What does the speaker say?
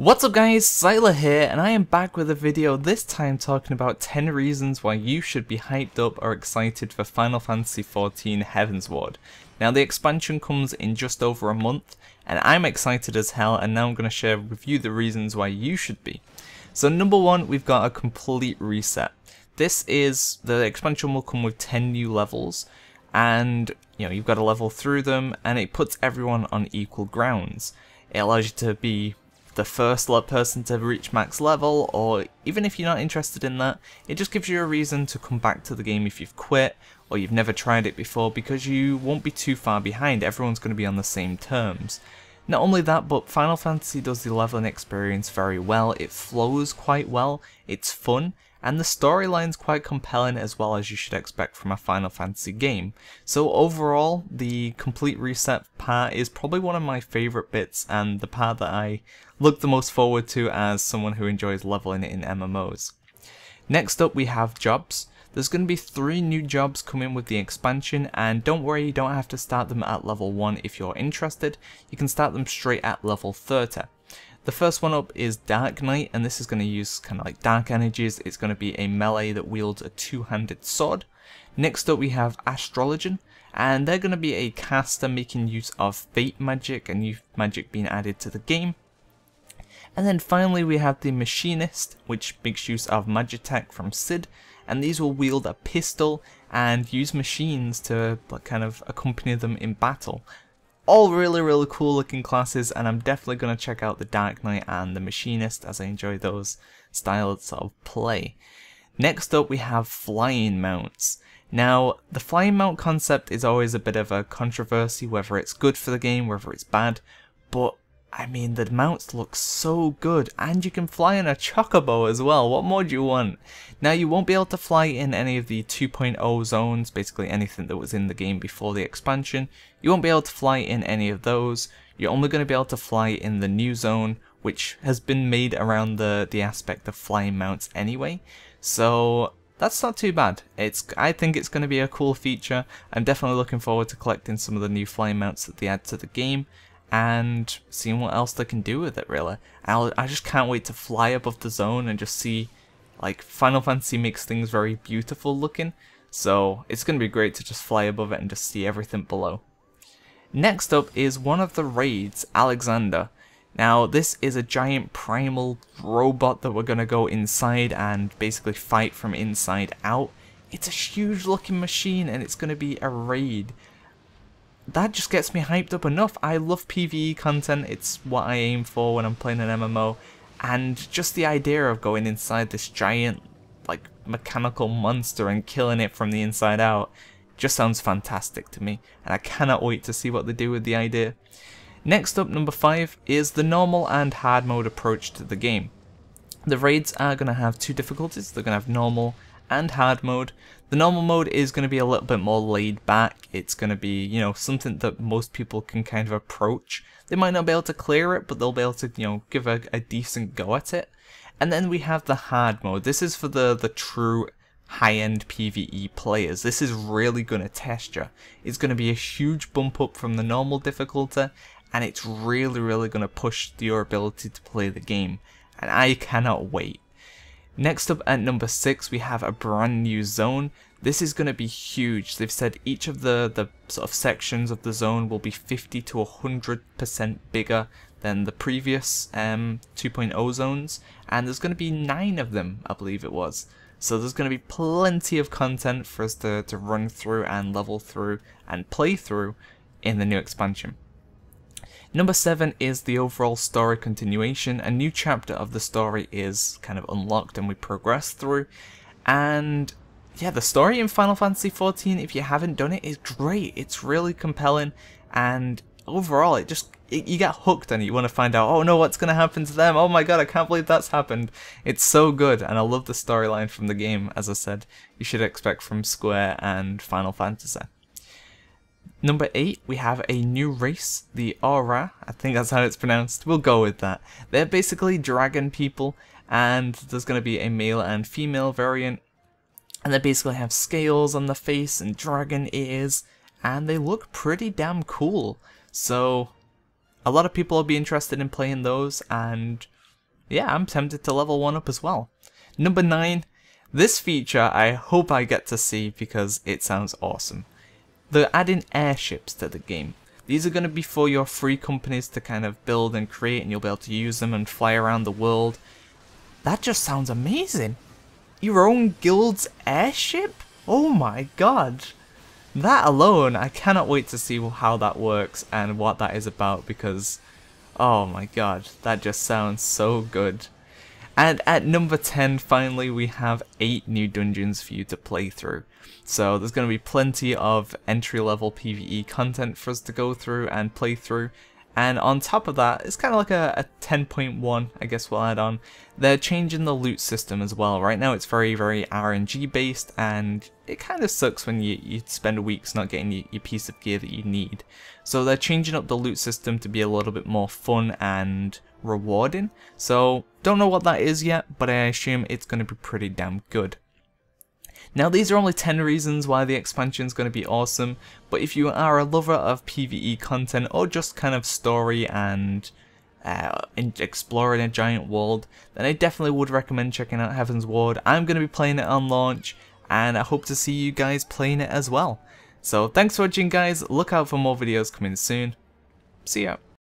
What's up guys, Syiler here, and I am back with a video, this time talking about 10 reasons why you should be hyped up or excited for Final Fantasy XIV Heavensward. Now the expansion comes in just over a month, and I'm excited as hell, and now I'm going to share with you the reasons why you should be. So number one, we've got a complete reset. The expansion will come with 10 new levels, and you've got to level through them, and it puts everyone on equal grounds. It allows you to be the first person to reach max level, or even if you're not interested in that, it just gives you a reason to come back to the game if you've quit or you've never tried it before, because you won't be too far behind. Everyone's going to be on the same terms. Not only that, but Final Fantasy does the leveling experience very well. It flows quite well, it's fun, and the storyline's quite compelling as well, as you should expect from a Final Fantasy game. So overall, the complete reset part is probably one of my favourite bits, and the part that I look the most forward to as someone who enjoys leveling in MMOs. Next up we have jobs. There's going to be 3 new jobs coming with the expansion, and don't worry, you don't have to start them at level 1 if you're interested. You can start them straight at level 30. The first one up is Dark Knight, and this is going to use kind of like dark energies. It's going to be a melee that wields a 2-handed sword. Next up we have Astrologian, and they're going to be a caster making use of fate magic and new magic being added to the game. And then finally we have the Machinist, which makes use of Magitech from Sid, and these will wield a pistol and use machines to kind of accompany them in battle. All really cool looking classes, and I'm definitely going to check out the Dark Knight and the Machinist, as I enjoy those styles of play. Next up we have flying mounts. Now the flying mount concept is always a bit of a controversy, whether it's good for the game, whether it's bad, but I mean, the mounts look so good, and you can fly in a chocobo as well. What more do you want? Now, you won't be able to fly in any of the 2.0 zones, basically anything that was in the game before the expansion. You won't be able to fly in any of those. You're only going to be able to fly in the new zone, which has been made around the aspect of flying mounts anyway. So that's not too bad. I think it's going to be a cool feature. I'm definitely looking forward to collecting some of the new flying mounts that they add to the game, and seeing what else they can do with it, really. I just can't wait to fly above the zone and just see, like, Final Fantasy makes things very beautiful looking, so it's going to be great to just fly above it and just see everything below. Next up is one of the raids, Alexander. Now this is a giant primal robot that we're going to go inside and basically fight from inside out. It's a huge looking machine, and it's going to be a raid. That just gets me hyped up enough. I love PvE content, it's what I aim for when I'm playing an MMO, and just the idea of going inside this giant, like, mechanical monster and killing it from the inside out just sounds fantastic to me, and I cannot wait to see what they do with the idea. Next up, number 5, is the normal and hard mode approach to the game. The raids are going to have 2 difficulties. They're going to have normal and hard mode. The normal mode is going to be a little bit more laid back. It's going to be, something that most people can kind of approach. They might not be able to clear it, but they'll be able to, give a decent go at it. And then we have the hard mode. This is for the true high-end PvE players. This is really going to test you. It's going to be a huge bump up from the normal difficulty, and it's really going to push your ability to play the game. And I cannot wait. Next up at number 6, we have a brand new zone. This is going to be huge. They've said each of the sort of sections of the zone will be 50 to 100% bigger than the previous 2.0 zones, and there's going to be 9 of them, I believe it was. So there's going to be plenty of content for us to run through and level through and play through in the new expansion. Number 7 is the overall story continuation. A new chapter of the story is kind of unlocked and we progress through. And yeah, the story in Final Fantasy XIV, if you haven't done it, is great. It's really compelling, and overall you get hooked on it. You want to find out, oh no, what's going to happen to them? Oh my god, I can't believe that's happened. It's so good, and I love the storyline from the game, as I said. You should expect from Square and Final Fantasy. Number 8, we have a new race, the Aura. I think that's how it's pronounced. We'll go with that. They're basically dragon people, and there's going to be a male and female variant. And they basically have scales on the face and dragon ears, and they look pretty damn cool. So a lot of people will be interested in playing those, and yeah, I'm tempted to level one up as well. Number 9, this feature I hope I get to see because it sounds awesome. They're adding airships to the game. These are going to be for your free companies to kind of build and create, and you'll be able to use them and fly around the world. That just sounds amazing. Your own guild's airship? Oh my god. That alone, I cannot wait to see how that works and what that is about because, oh my god, that just sounds so good. And at number 10, finally, we have 8 new dungeons for you to play through. So there's going to be plenty of entry-level PvE content for us to go through and play through. And on top of that, it's kind of like a 10.1, I guess we'll add on. They're changing the loot system as well. Right now it's very, very RNG based, and it kind of sucks when you spend weeks not getting your piece of gear that you need. So they're changing up the loot system to be a little bit more fun and rewarding. So don't know what that is yet, but I assume it's going to be pretty damn good. Now these are only 10 reasons why the expansion is going to be awesome, but if you are a lover of PvE content or just kind of story and exploring a giant world, then I definitely would recommend checking out Heavensward. I'm going to be playing it on launch, and I hope to see you guys playing it as well. So thanks for watching guys, look out for more videos coming soon. See ya.